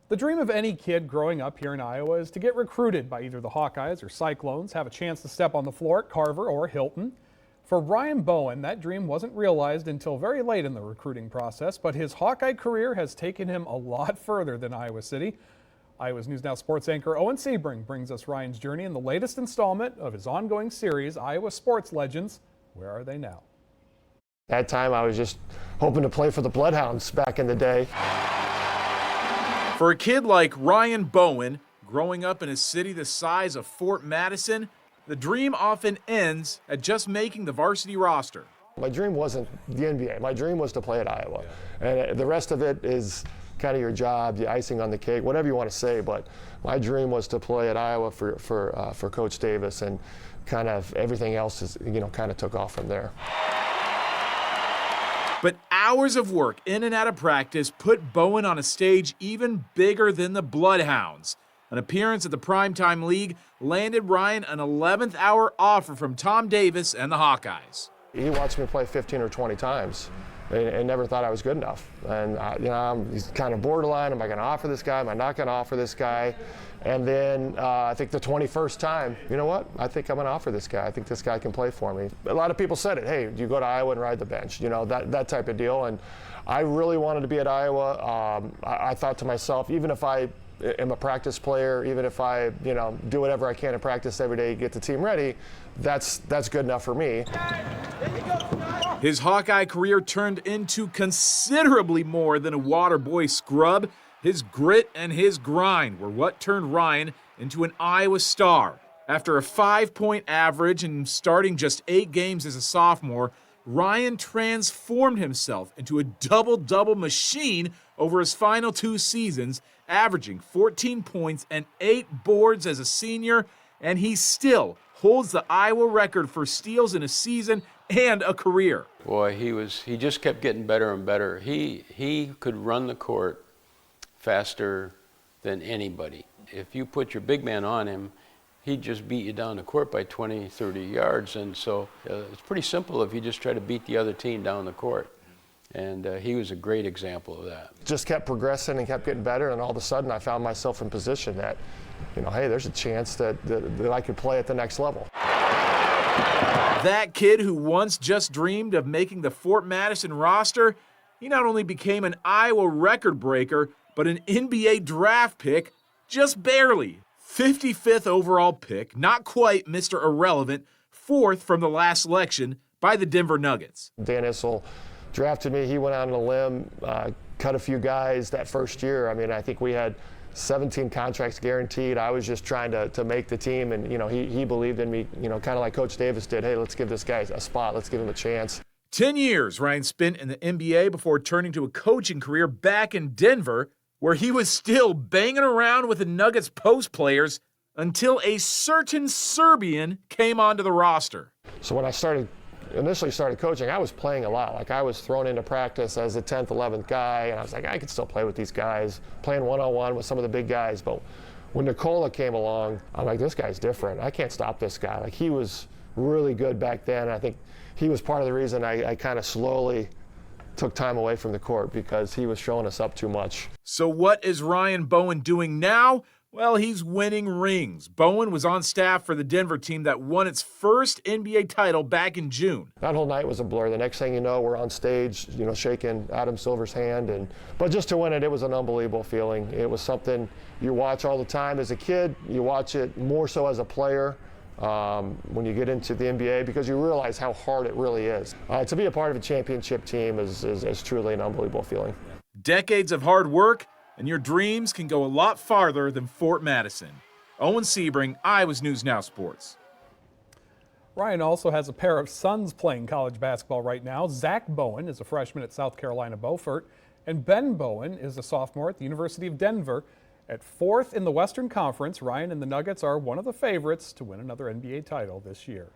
The dream of any kid growing up here in Iowa is to get recruited by either the Hawkeyes or Cyclones, have a chance to step on the floor at Carver or Hilton. For Ryan Bowen, that dream wasn't realized until very late in the recruiting process, but his Hawkeye career has taken him a lot further than Iowa City. Iowa's News Now sports anchor Owen Sebring brings us Ryan's journey in the latest installment of his ongoing series, Iowa Sports Legends. Where are they now? That time I was just hoping to play for the Bloodhounds back in the day. For a kid like Ryan Bowen, growing up in a city the size of Fort Madison, the dream often ends at just making the varsity roster. My dream wasn't the NBA. My dream was to play at Iowa. And the rest of it is kind of your job, the icing on the cake, whatever you want to say. But my dream was to play at Iowa for Coach Davis, and kind of everything else is, kind of took off from there. But hours of work in and out of practice put Bowen on a stage even bigger than the Bloodhounds. An appearance at the Primetime League landed Ryan an 11th hour offer from Tom Davis and the Hawkeyes. He watched me play 15 or 20 times and never thought I was good enough. And, he's kind of borderline. Am I going to offer this guy? Am I not going to offer this guy? And then I think the 21st time, you know what? I think I'm going to offer this guy. I think this guy can play for me. A lot of people said it. Hey, you go to Iowa and ride the bench, that type of deal. And I really wanted to be at Iowa. I thought to myself, even if I am a practice player, even if I, do whatever I can in practice every day to get the team ready, that's good enough for me. His Hawkeye career turned into considerably more than a water boy scrub. His grit and his grind were what turned Ryan into an Iowa star. After a 5-point average and starting just 8 games as a sophomore, Ryan transformed himself into a double-double machine over his final 2 seasons, averaging 14 points and 8 boards as a senior, and he still holds the Iowa record for steals in a season and a career. Boy, he just kept getting better and better. He could run the court faster than anybody. If you put your big man on him, he'd just beat you down the court by 20, 30 yards. And so it's pretty simple if you just try to beat the other team down the court. And he was a great example of that. Just kept progressing and kept getting better, and all of a sudden I found myself in position that, hey, there's a chance that I could play at the next level. That kid who once just dreamed of making the Fort Madison roster, he not only became an Iowa record breaker, but an NBA draft pick, just barely. 55th overall pick, not quite Mr. Irrelevant, 4th from the last selection by the Denver Nuggets. Dan Issel drafted me. He went out on a limb, cut a few guys that first year. I mean, I think we had 17 contracts guaranteed. I was just trying to make the team, and he believed in me, kind of like Coach Davis did. Hey, let's give this guy a spot. Let's give him a chance. 10 years Ryan spent in the NBA before turning to a coaching career back in Denver, where he was still banging around with the Nuggets post players until a certain Serbian came onto the roster. So when I initially started coaching, I was playing a lot. Like, I was thrown into practice as a 10th, 11th guy, and I was like, I could still play with these guys, playing one-on-one with some of the big guys. But when Nikola came along, I'm like, this guy's different. I can't stop this guy. Like, he was really good back then. And I think he was part of the reason I kind of slowly took time away from the court, because he was showing us up too much. So what is Ryan Bowen doing now? Well, he's winning rings. Bowen was on staff for the Denver team that won its first NBA title back in June. That whole night was a blur. The next thing you know, we're on stage, shaking Adam Silver's hand. But just to win it, it was an unbelievable feeling. It was something you watch all the time as a kid. You watch it more so as a player when you get into the NBA, because you realize how hard it really is. To be a part of a championship team is truly an unbelievable feeling. Decades of hard work, and your dreams can go a lot farther than Fort Madison. Owen Sebring, Iowa's News Now Sports. Ryan also has a pair of sons playing college basketball right now. Zach Bowen is a freshman at South Carolina Beaufort, and Ben Bowen is a sophomore at the University of Denver. At 4th in the Western Conference, Ryan and the Nuggets are one of the favorites to win another NBA title this year.